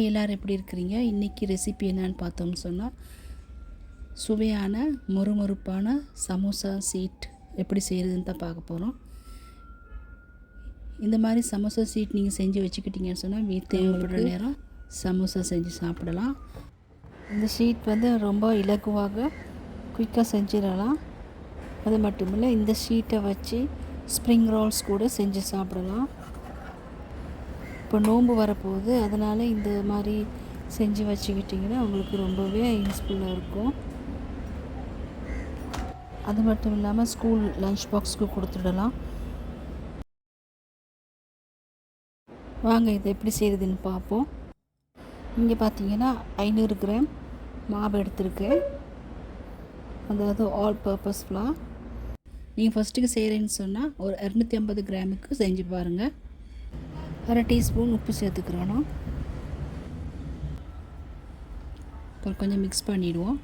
எல்லோரும் எப்படி இருக்கிறீங்க? இன்றைக்கி ரெசிபி என்னன்னு பார்த்தோம்னு சொன்னால், சுவையான மொறுமொறுப்பான சமோசா சீட் எப்படி செய்கிறதுன்னு தான் பார்க்க போகிறோம். இந்த மாதிரி சமோசா சீட் நீங்கள் செஞ்சு வச்சுக்கிட்டீங்கன்னு சொன்னால் தேவைப்படுற நேரம் சமோசா செஞ்சு சாப்பிடலாம். இந்த ஷீட் ரொம்ப இலகுவாக குயிக்காக செஞ்சிடலாம். அது மட்டும் இல்லை, இந்த ஷீட்டை வச்சு ஸ்ப்ரிங் ரோல்ஸ் கூட செஞ்சு சாப்பிடலாம். இப்போ நோன்பு வரப்போகுது, அதனால் இந்த மாதிரி செஞ்சு வச்சுக்கிட்டிங்கன்னா உங்களுக்கு ரொம்பவே யூஸ்ஃபுல்லாக இருக்கும். அது மட்டும் இல்லாமல் ஸ்கூல் லஞ்ச் பாக்ஸுக்கு கொடுத்துடலாம். வாங்க இதை எப்படி செய்கிறதுன்னு பார்ப்போம். இங்கே பார்த்தீங்கன்னா 500 கிராம் மாவு எடுத்துருக்கேன், அதாவது ஆல் பர்பஸ் ஃப்ளார். நீங்கள் ஃபஸ்ட்டுக்கு செய்கிறேன்னு சொன்னால் ஒரு 250 கிராமுக்கு செஞ்சு பாருங்கள். அரை டீஸ்பூன் உப்பு சேர்த்துக்கிறோம். அப்புறம் கொஞ்சம் மிக்ஸ் பண்ணிவிடுவோம்.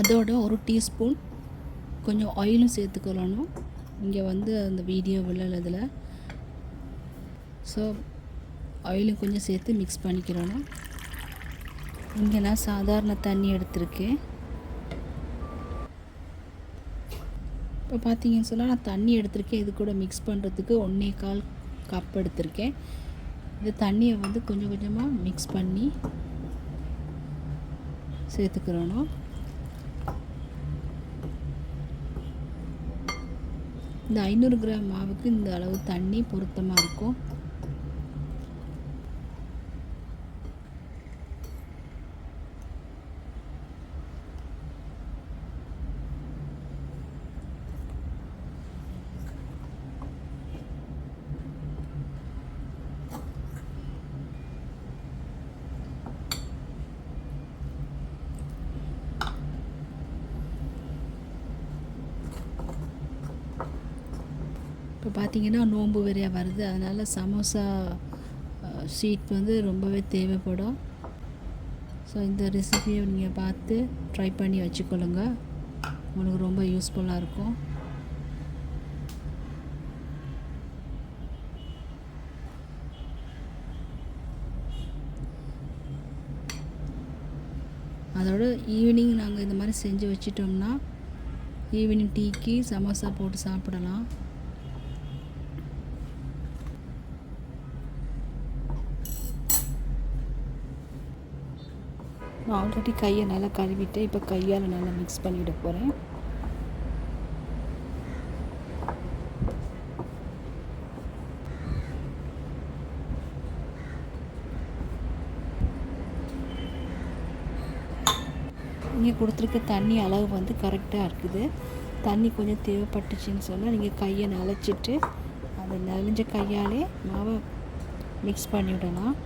அதோட ஒரு டீஸ்பூன் கொஞ்சம் ஆயிலும் சேர்த்துக்கிறணும். இங்கே அந்த வீடியோ விழலதில், ஸோ ஆயிலும் கொஞ்சம் சேர்த்து மிக்ஸ் பண்ணிக்கிறணும். இங்கே நான் சாதாரண தண்ணி எடுத்திருக்கேன். இப்போ பார்த்தீங்கன்னு சொன்னால் நான் தண்ணி எடுத்திருக்கேன். இது கூட மிக்ஸ் பண்ணுறதுக்கு 1.25 கப் எடுத்திருக்கேன். இந்த தண்ணியை கொஞ்சம் கொஞ்சமாக மிக்ஸ் பண்ணி சேர்த்துக்கிறணும். இந்த 500 கிராம் மாவுக்கு இந்த அளவு தண்ணி பொருத்தமாக இருக்கும். இப்போ பார்த்தீங்கன்னா நோன்பு வேறையாக வருது, அதனால் சமோசா ஷீட் ரொம்பவே தேவைப்படும். ஸோ இந்த ரெசிபியை நீங்கள் பார்த்து ட்ரை பண்ணி வச்சுக்கொள்ளுங்க, உங்களுக்கு ரொம்ப யூஸ்ஃபுல்லாக இருக்கும். அதோட ஈவினிங் நாங்கள் இந்த மாதிரி செஞ்சு வச்சிட்டோம்னா ஈவினிங் டீக்கு சமோசா போட்டு சாப்பிடலாம். நான் ஆல்ரெடி கையை நல்லா கழுவிட்டேன். இப்போ கையால் நல்லா மிக்ஸ் பண்ணிவிட போகிறேன். இங்கே கொடுத்துருக்க தண்ணி அளவு கரெக்டாக இருக்குது. தண்ணி கொஞ்சம் தேவைப்பட்டுச்சின்னு சொன்னால் நீங்கள் கையை நனைச்சிட்டு அதை நனைஞ்ச கையாலே மாவை மிக்ஸ் பண்ணிவிடலாம்.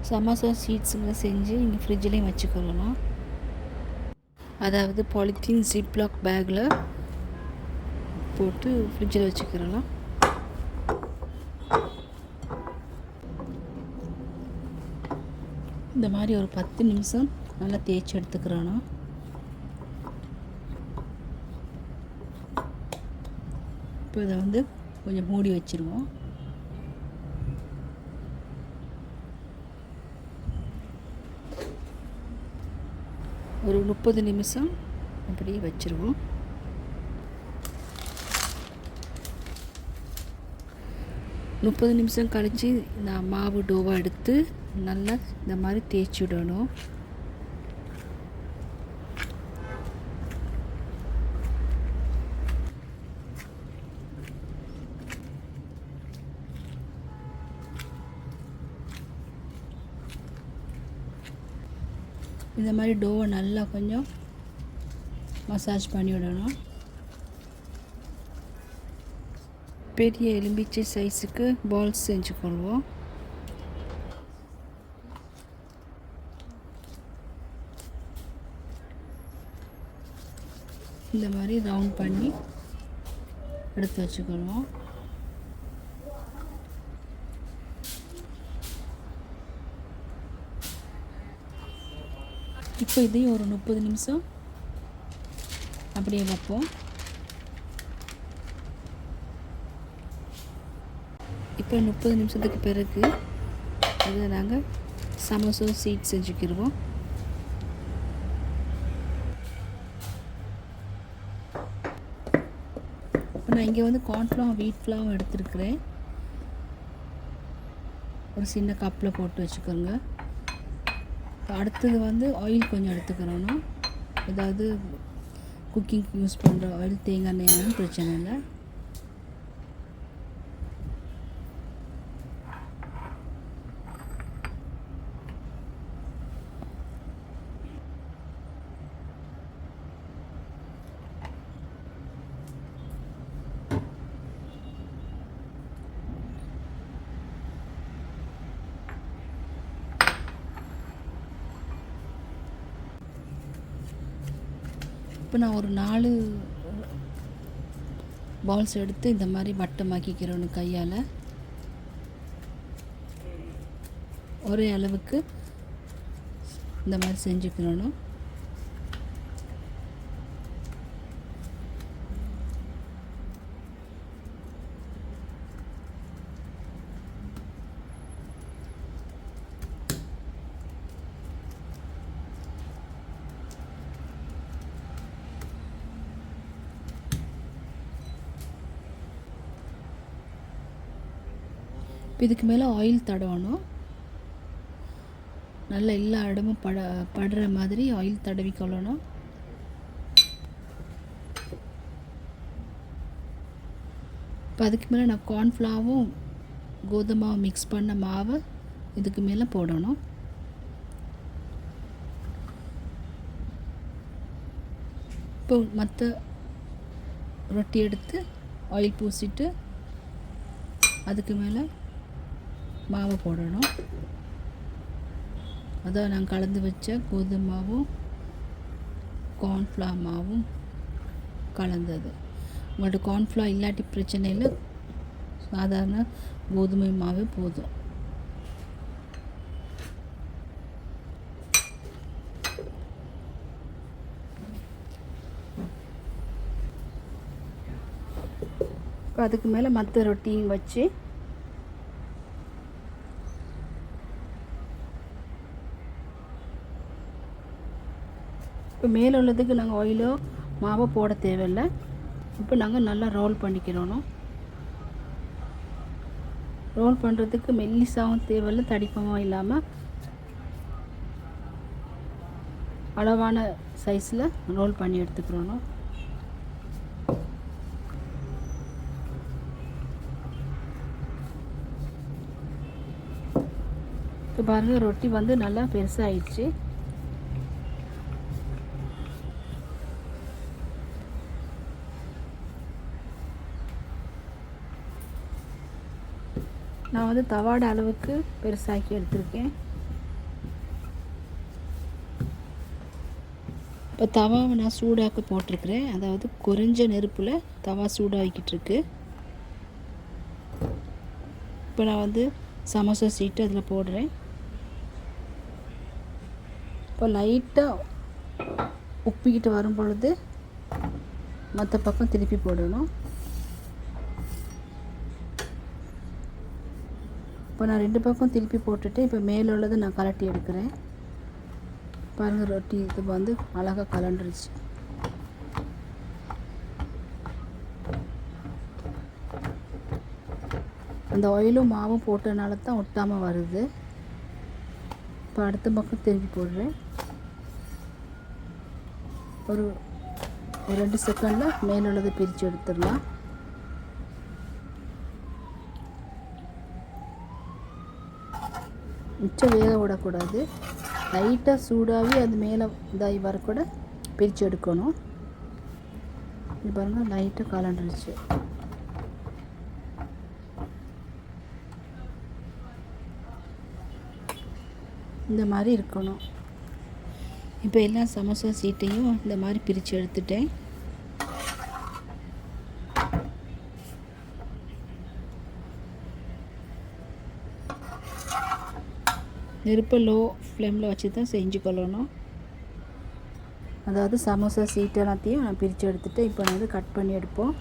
சமோசா ஷீட்ஸுங்க செஞ்சு நீங்கள் ஃப்ரிட்ஜ்லேயும் வச்சுக்கொள்ளலாம். அதாவது பாலித்தீன் ஜிப்லாக் பேக்கில் போட்டு ஃப்ரிட்ஜில் வச்சுக்கிறலாம். இந்த மாதிரி ஒரு 10 நிமிஷம் நல்லா தேய்ச்சி எடுத்துக்கிறோம். இப்போ இதை கொஞ்சம் மூடி வச்சுருவோம். ஒரு 30 நிமிஷம் அப்படியே வச்சுருவோம். முப்பது நிமிஷம் கழித்து நான் மாவு டோவா எடுத்து நல்லா இந்த மாதிரி தேய்ச்சி விடணும். இந்த மாதிரி டோவை நல்லா கொஞ்சம் மசாஜ் பண்ணி விடணும். பெரிய எலும்பிச்சை சைஸுக்கு பால்ஸ் செஞ்சுக்கொள்வோம். இந்த மாதிரி ரவுண்ட் பண்ணி எடுத்து வச்சுக்கொள்வோம். இப்போ இதையும் ஒரு 30 நிமிஷம் அப்படியே வைப்போம். இப்போ 30 நிமிஷத்துக்கு பிறகு இதை நாங்கள் சமோசா சீட் செஞ்சுக்கிடுவோம். இப்போ நான் இங்கே வந்து கார்ன்ஃப்ளவர் வீட் ஃப்ளவர் எடுத்துருக்கிறேன். ஒரு சின்ன கப்பில் போட்டு வச்சுக்கோங்க. அடுத்தது வந்து ஆயில் கொஞ்சம் எடுத்துக்கிறோம். ஏதாவது குக்கிங்க்கு யூஸ் பண்ணுற ஆயில், தேங்காய் எண்ணெய் பிரச்சனை இல்லை. இப்போ நான் ஒரு 4 பால்ஸ் எடுத்து இந்த மாதிரி வட்டமாக்கிக்கிறோன்னு கையால். ஒரே அளவுக்கு இந்த மாதிரி செஞ்சுக்கிறோம். இதுக்கு மேலே ஆயில் தடவணும். நல்லா எல்லா இடமும் படுற மாதிரி ஆயில் தடவி கொள்ளணும். இப்போ அதுக்கு மேலே நான் கார்ன்ஃப்ளவரும் கோதுமாவும் மிக்ஸ் பண்ண மாவை இதுக்கு மேலே போடணும். இப்போ மற்ற ரொட்டி எடுத்து ஆயில் பூசிட்டு அதுக்கு மேலே மாவை போடணும். அதான் நான் கலந்து வச்ச கோதுமை மாவும் கார்ன்ஃப்ளவர் மாவும் கலந்தது. உங்கள்கிட்ட கார்ன்ஃப்ளவர் இல்லாட்டி பிரச்சனை இல்லை, சாதாரண கோதுமை மாவே போதும். இப்போ அதுக்கு மேலே மற்ற ரொட்டியும் வச்சு இப்போ மேலே உள்ளதுக்கு நாங்கள் ஆயிலோ மாவோ போட தேவையில்லை. இப்போ நாங்கள் நல்லா ரோல் பண்ணிக்கிறோம். ரோல் பண்ணுறதுக்கு மெல்லிசாவும் தேவையில்லை, தடிப்பமும் இல்லாமல் அளவான சைஸில் ரோல் பண்ணி எடுத்துக்கிறோம். இப்போ பாருங்கள், ரொட்டி வந்து நல்லா பெருசாகிடுச்சு. நான் வந்து தவாட அளவுக்கு பெருசாக்கி எடுத்திருக்கேன். இப்போ தவாவை நான் சூடாக்க போட்டிருக்கிறேன். அதாவது குறைஞ்ச நெருப்பில் தவா சூடாகிக்கிட்டுருக்கு. இப்போ நான் வந்து சமோசா சீட்டு அதில் போடுறேன். இப்போ லைட்டாக உப்பிக்கிட்டு வரும் பொழுது மற்ற பக்கம் திருப்பி போடணும். இப்போ நான் 2 பக்கம் திருப்பி போட்டுட்டு இப்போ மேலே உள்ளதை நான் கலட்டி எடுக்கிறேன். பாருங்கள், ரொட்டி இது வந்து அழகாக கலண்டுருச்சு. அந்த ஆயிலும் மாவும் போட்டதுனால தான் ஒட்டாமல் வருது. இப்போ அடுத்த பக்கம் திருப்பி போடுறேன். ஒரு 2 செகண்டில் மேலே உள்ளதை பிரித்து எடுத்துடலாம். மிச்சம் வேக விடக்கூடாது. லைட்டாக சூடாகி அது மேலே இதாகி வர கூட பிரித்து எடுக்கணும். இது பாருங்கள் லைட்டாக கலண்டுருச்சு. இந்த மாதிரி இருக்கணும். இப்போ எல்லா சமோசா சீட்டையும் இந்த மாதிரி பிரித்து எடுத்துட்டேன். நெருப்பை லோ ஃப்ளேமில் வச்சு தான் செஞ்சு கொள்ளணும். அதாவது சமோசா சீட் எல்லாத்தையும் நான் பிரித்து எடுத்துகிட்டு இப்போ வந்து கட் பண்ணி எடுப்போம்.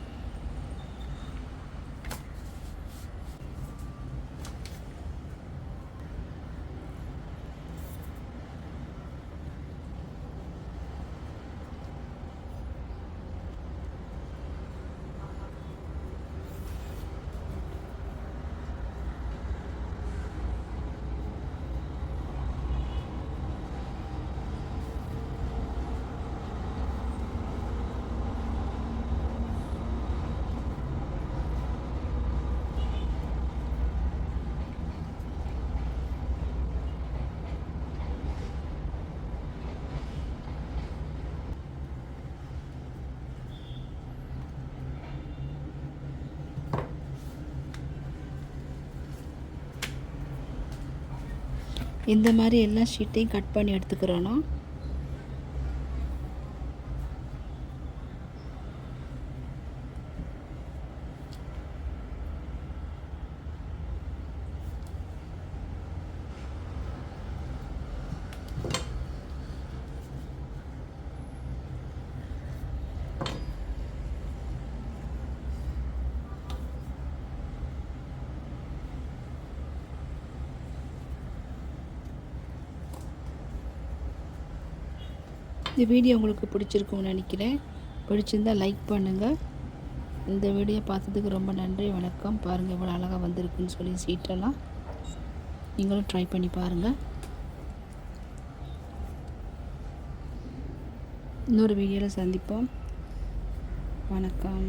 இந்த மாதிரி எல்லா ஷீட்டையும் கட் பண்ணி எடுத்துக்கிறோன்னா இந்த வீடியோ உங்களுக்கு பிடிச்சிருக்கும்னு நினைக்கிறேன். பிடிச்சிருந்தால் லைக் பண்ணுங்கள். இந்த வீடியோ பார்த்ததுக்கு ரொம்ப நன்றி, வணக்கம். பாருங்கள் எவ்வளோ அழகாக வந்திருக்குன்னு சொல்லி சீட்டெல்லாம் நீங்களும் ட்ரை பண்ணி பாருங்கள். இன்னொரு வீடியோவில் சந்திப்போம். வணக்கம்.